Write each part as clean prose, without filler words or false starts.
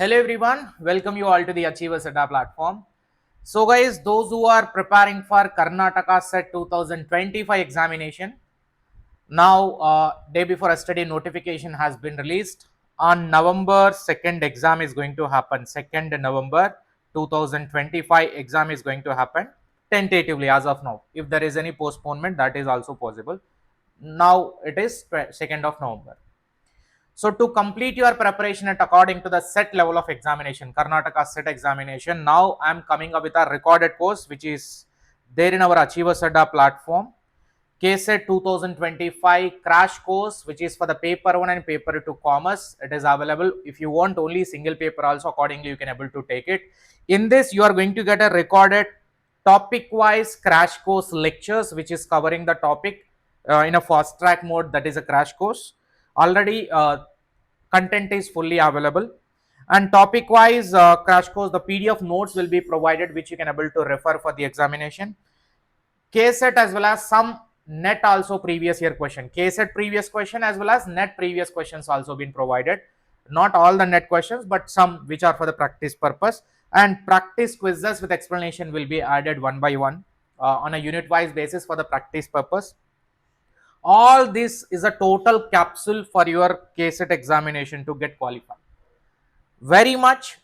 Hello everyone, welcome you all to the 𝐎𝐮𝐫 platform. So guys, those who are preparing for Karnataka SET 2025 examination, now day before yesterday notification has been released. On November 2nd exam is going to happen, 2nd November 2025 exam is going to happen tentatively as of now. If there is any postponement, that is also possible. Now it is 2nd of November. So to complete your preparation at according to the set level of examination, Karnataka set examination, now I am coming up with a recorded course which is there in our 𝐻𝐮𝐫 platform. KSET 2025 crash course which is for the paper 1 and paper 2 commerce. It is available. If you want only single paper also, accordingly you can able to take it. In this you are going to get a recorded topic wise crash course lectures which is covering the topic in a fast track mode, that is a crash course. Already content is fully available, and topic wise crash course, the PDF notes will be provided which you can able to refer for the examination. KSET as well as some NET also previous year question, KSET previous question as well as NET previous questions also been provided. Not all the NET questions but some which are for the practice purpose, and practice quizzes with explanation will be added one by one on a unit wise basis for the practice purpose. All this is a total capsule for your KSET examination to get qualified. Very much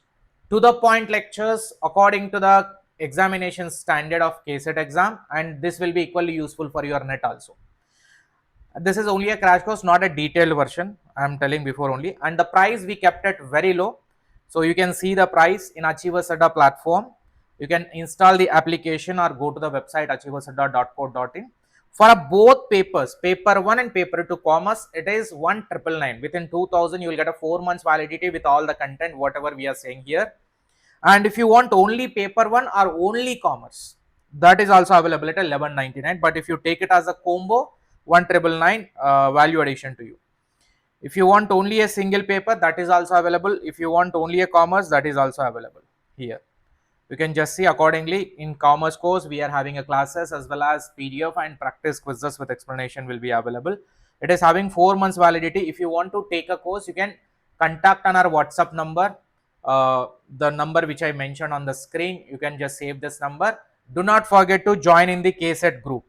to the point lectures according to the examination standard of KSET exam, and this will be equally useful for your NET also. This is only a crash course, not a detailed version. I am telling before only, and the price we kept it very low. So you can see the price in 𝐻𝐮𝐫 platform. You can install the application or go to the website 𝐻𝐮𝐫.co.in. For both papers, paper 1 and paper 2 commerce, it is 1,999. Within 2000 you will get a 4 months validity with all the content whatever we are saying here. And if you want only paper 1 or only commerce, that is also available at 1199. But if you take it as a combo, 1,999 value addition to you. If you want only a single paper, that is also available. If you want only a commerce, that is also available here. You can just see accordingly. In commerce course we are having a classes as well as PDF and practice quizzes with explanation will be available. It is having 4 months validity. If you want to take a course, you can contact on our WhatsApp number, the number which I mentioned on the screen. You can just save this number. Do not forget to join in the KSET group.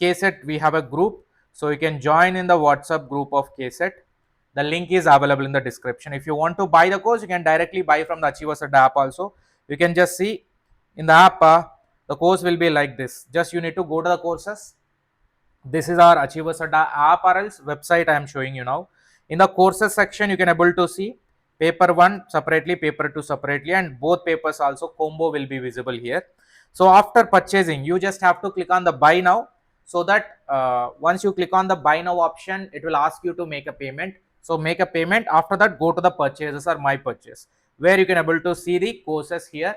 KSET we have a group, so you can join in the WhatsApp group of KSET. The link is available in the description. If you want to buy the course, you can directly buy from the 𝐻𝐮𝐫 app also. You can just see in the app, the course will be like this. Just you need to go to the courses. This is our 𝐻𝐮𝐫 app or else website I am showing you now. In the courses section, you can able to see paper 1 separately, paper 2 separately, and both papers also combo will be visible here. So after purchasing, you just have to click on the buy now, so that once you click on the buy now option, it will ask you to make a payment. So make a payment. After that, go to the purchases or my purchase, where you can able to see the courses here.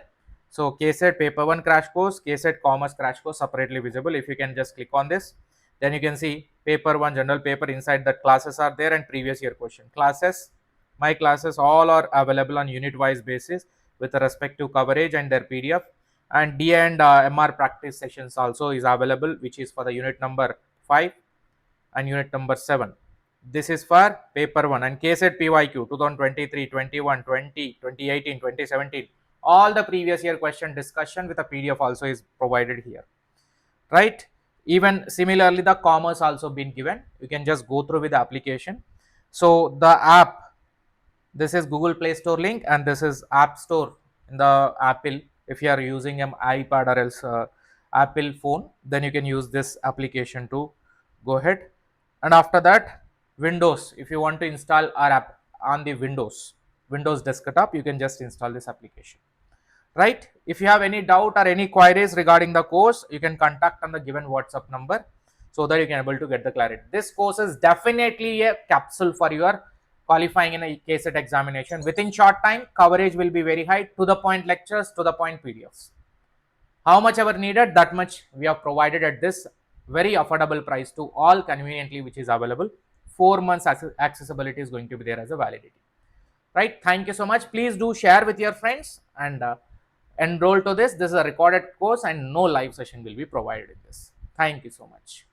So KSET paper 1 crash course, KSET commerce crash course separately visible. If you can just click on this, then you can see paper 1 general paper, inside that classes are there and previous year question. Classes, my classes all are available on unit wise basis with respect to coverage and their PDF. And D and MR practice sessions also is available, which is for the unit number 5 and unit number 7. This is for paper 1 and KSET PYQ 2023, 21, 20, 2018, 2017. All the previous year question discussion with a PDF also is provided here, right? Even similarly, the commerce also been given. You can just go through with the application. So the app, this is Google Play Store link, and this is App Store in the Apple. If you are using an iPad or else Apple phone, then you can use this application to go ahead. And after that, Windows, if you want to install our app on the Windows desktop, you can just install this application, right? If you have any doubt or any queries regarding the course, you can contact on the given WhatsApp number, so that you can able to get the clarity. This course is definitely a capsule for your qualifying in a KSET examination. Within short time, coverage will be very high, to the point lectures, to the point PDFs. How much ever needed, that much we have provided at this very affordable price to all conveniently, which is available. 4 months accessibility is going to be there as a validity, right? Thank you so much. Please do share with your friends and enroll to this. This is a recorded course and no live session will be provided in this. Thank you so much.